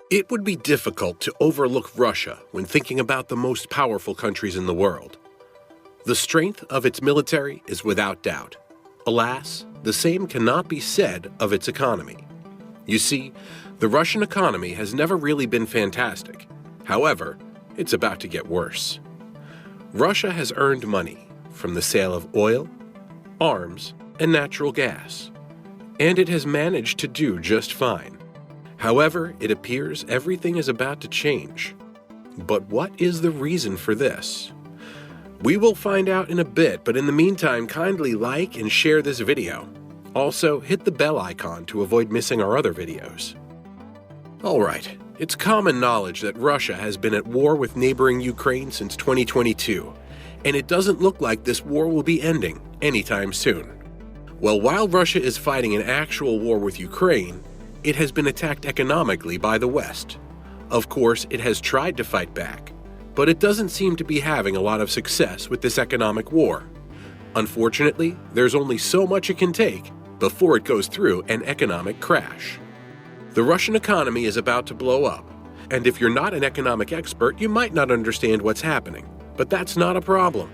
It would be difficult to overlook Russia when thinking about the most powerful countries in the world. The strength of its military is without doubt. Alas, the same cannot be said of its economy. You see, the Russian economy has never really been fantastic. However, it's about to get worse. Russia has earned money from the sale of oil, arms, and natural gas, and it has managed to do just fine. However, it appears everything is about to change. But what is the reason for this? We will find out in a bit, but in the meantime, kindly like and share this video. Also, hit the bell icon to avoid missing our other videos. Alright, it's common knowledge that Russia has been at war with neighboring Ukraine since 2022, and it doesn't look like this war will be ending anytime soon. Well, while Russia is fighting an actual war with Ukraine, it has been attacked economically by the West. Of course, it has tried to fight back, but it doesn't seem to be having a lot of success with this economic war. Unfortunately, there's only so much it can take before it goes through an economic crash. The Russian economy is about to blow up, and if you're not an economic expert, you might not understand what's happening, but that's not a problem.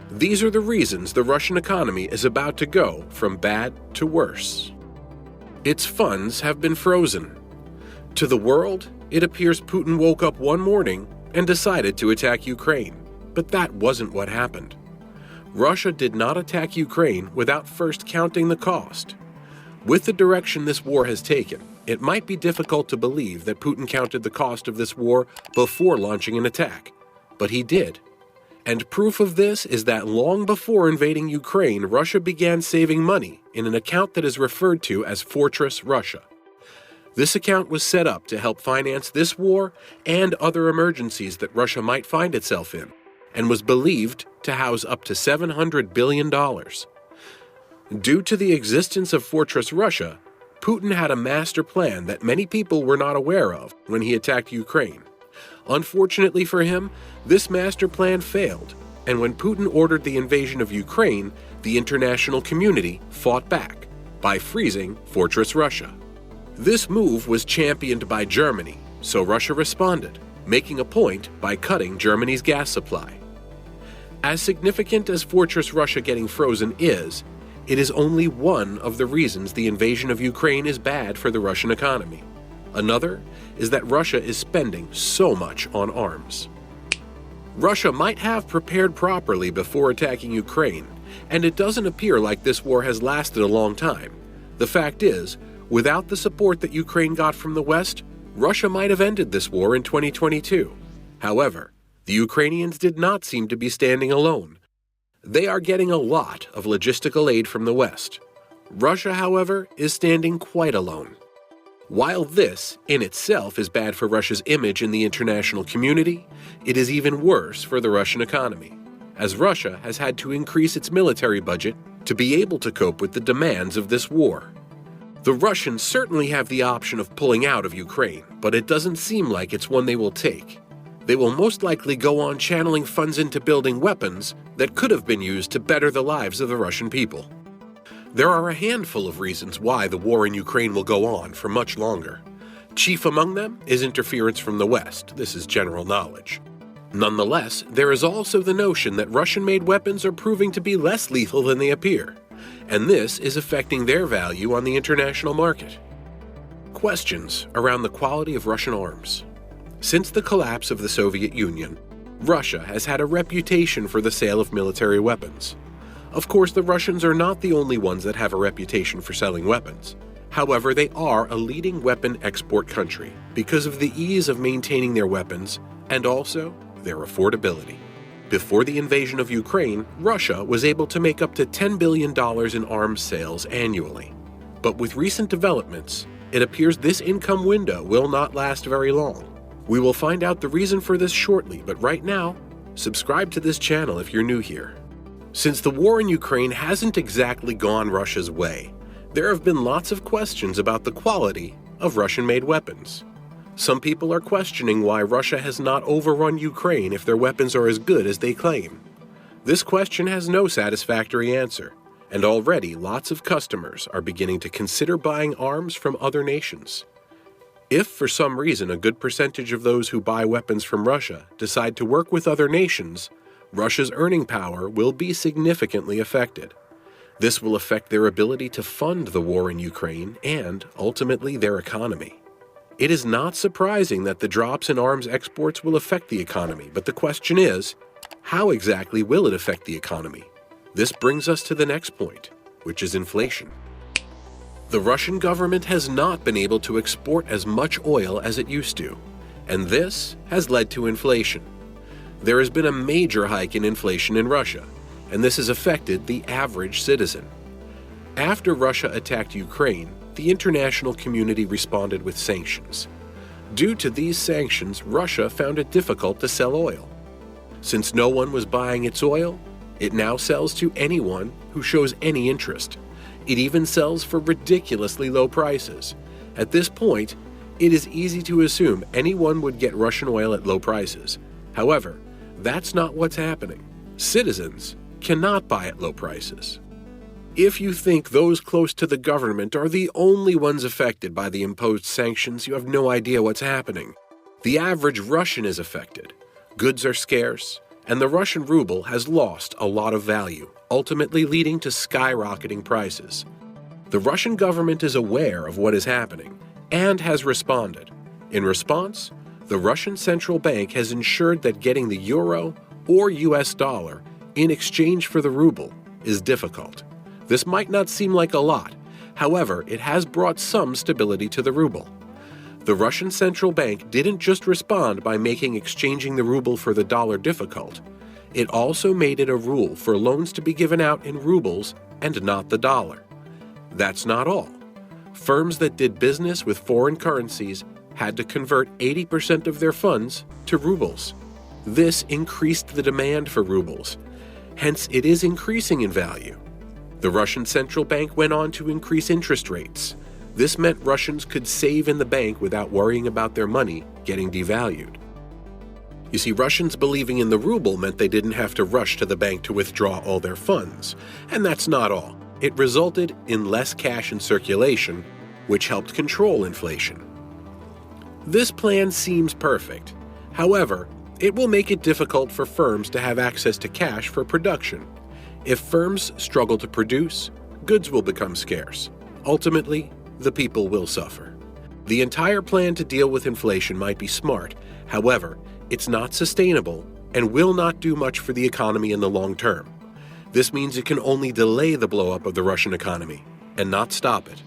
These are the reasons the Russian economy is about to go from bad to worse. Its funds have been frozen. To the world, it appears Putin woke up one morning and decided to attack Ukraine, but that wasn't what happened. Russia did not attack Ukraine without first counting the cost. With the direction this war has taken, it might be difficult to believe that Putin counted the cost of this war before launching an attack, but he did. And proof of this is that long before invading Ukraine, Russia began saving money in an account that is referred to as Fortress Russia. This account was set up to help finance this war and other emergencies that Russia might find itself in, and was believed to house up to $700 billion. Due to the existence of Fortress Russia, Putin had a master plan that many people were not aware of when he attacked Ukraine. Unfortunately for him, this master plan failed, and when Putin ordered the invasion of Ukraine, the international community fought back by freezing Fortress Russia. This move was championed by Germany, so Russia responded, making a point by cutting Germany's gas supply. As significant as Fortress Russia getting frozen is, it is only one of the reasons the invasion of Ukraine is bad for the Russian economy. Another is that Russia is spending so much on arms. Russia might have prepared properly before attacking Ukraine, and it doesn't appear like this war has lasted a long time. The fact is, without the support that Ukraine got from the West, Russia might have ended this war in 2022. However, the Ukrainians did not seem to be standing alone. They are getting a lot of logistical aid from the West. Russia, however, is standing quite alone. While this, in itself, is bad for Russia's image in the international community, it is even worse for the Russian economy, as Russia has had to increase its military budget to be able to cope with the demands of this war. The Russians certainly have the option of pulling out of Ukraine, but it doesn't seem like it's one they will take. They will most likely go on channeling funds into building weapons that could have been used to better the lives of the Russian people. There are a handful of reasons why the war in Ukraine will go on for much longer. Chief among them is interference from the West. This is general knowledge. Nonetheless, there is also the notion that Russian-made weapons are proving to be less lethal than they appear, and this is affecting their value on the international market. Questions around the quality of Russian arms. Since the collapse of the Soviet Union, Russia has had a reputation for the sale of military weapons. Of course, the Russians are not the only ones that have a reputation for selling weapons. However, they are a leading weapon export country because of the ease of maintaining their weapons and also their affordability. Before the invasion of Ukraine, Russia was able to make up to $10 billion in arms sales annually. But with recent developments, it appears this income window will not last very long. We will find out the reason for this shortly, but right now, subscribe to this channel if you're new here. Since the war in Ukraine hasn't exactly gone Russia's way, there have been lots of questions about the quality of Russian-made weapons. Some people are questioning why Russia has not overrun Ukraine if their weapons are as good as they claim. This question has no satisfactory answer, and already lots of customers are beginning to consider buying arms from other nations. If for some reason a good percentage of those who buy weapons from Russia decide to work with other nations, Russia's earning power will be significantly affected. This will affect their ability to fund the war in Ukraine and, ultimately, their economy. It is not surprising that the drops in arms exports will affect the economy, but the question is, how exactly will it affect the economy? This brings us to the next point, which is inflation. The Russian government has not been able to export as much oil as it used to, and this has led to inflation. There has been a major hike in inflation in Russia, and this has affected the average citizen. After Russia attacked Ukraine, the international community responded with sanctions. Due to these sanctions, Russia found it difficult to sell oil. Since no one was buying its oil, it now sells to anyone who shows any interest. It even sells for ridiculously low prices. At this point, it is easy to assume anyone would get Russian oil at low prices. However, that's not what's happening. Citizens cannot buy at low prices. If you think those close to the government are the only ones affected by the imposed sanctions, you have no idea what's happening. The average Russian is affected. Goods are scarce, and the Russian ruble has lost a lot of value, ultimately leading to skyrocketing prices. The Russian government is aware of what is happening and has responded. In response, the Russian central bank has ensured that getting the euro or US dollar in exchange for the ruble is difficult. This might not seem like a lot. However, it has brought some stability to the ruble. The Russian central bank didn't just respond by making exchanging the ruble for the dollar difficult. It also made it a rule for loans to be given out in rubles and not the dollar. That's not all. Firms that did business with foreign currencies had to convert 80% of their funds to rubles. This increased the demand for rubles. Hence, it is increasing in value. The Russian central bank went on to increase interest rates. This meant Russians could save in the bank without worrying about their money getting devalued. You see, Russians believing in the ruble meant they didn't have to rush to the bank to withdraw all their funds. And that's not all. It resulted in less cash in circulation, which helped control inflation. This plan seems perfect. However, it will make it difficult for firms to have access to cash for production. If firms struggle to produce, goods will become scarce. Ultimately, the people will suffer. The entire plan to deal with inflation might be smart. However, it's not sustainable and will not do much for the economy in the long term. This means it can only delay the blow-up of the Russian economy and not stop it.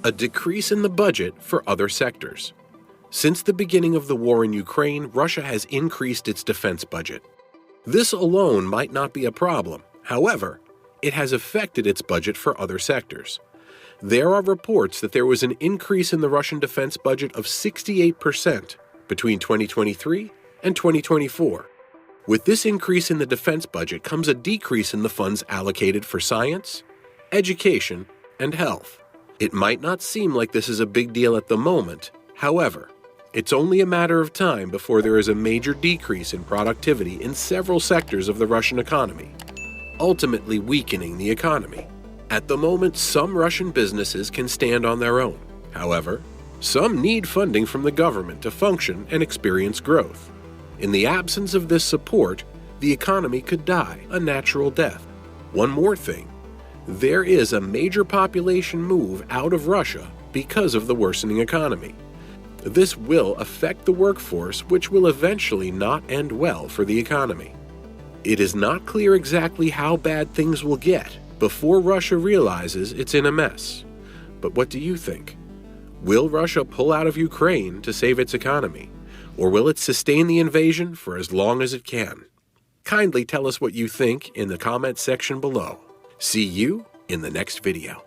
A decrease in the budget for other sectors. Since the beginning of the war in Ukraine, Russia has increased its defense budget. This alone might not be a problem. However, it has affected its budget for other sectors. There are reports that there was an increase in the Russian defense budget of 68% between 2023 and 2024. With this increase in the defense budget comes a decrease in the funds allocated for science, education, and health. It might not seem like this is a big deal at the moment. However, it's only a matter of time before there is a major decrease in productivity in several sectors of the Russian economy, ultimately weakening the economy. At the moment, some Russian businesses can stand on their own. However, some need funding from the government to function and experience growth. In the absence of this support, the economy could die a natural death. One more thing, there is a major population move out of Russia because of the worsening economy. This will affect the workforce, which will eventually not end well for the economy. It is not clear exactly how bad things will get before Russia realizes it's in a mess. But what do you think? Will Russia pull out of Ukraine to save its economy? Or will it sustain the invasion for as long as it can? Kindly tell us what you think in the comments section below. See you in the next video.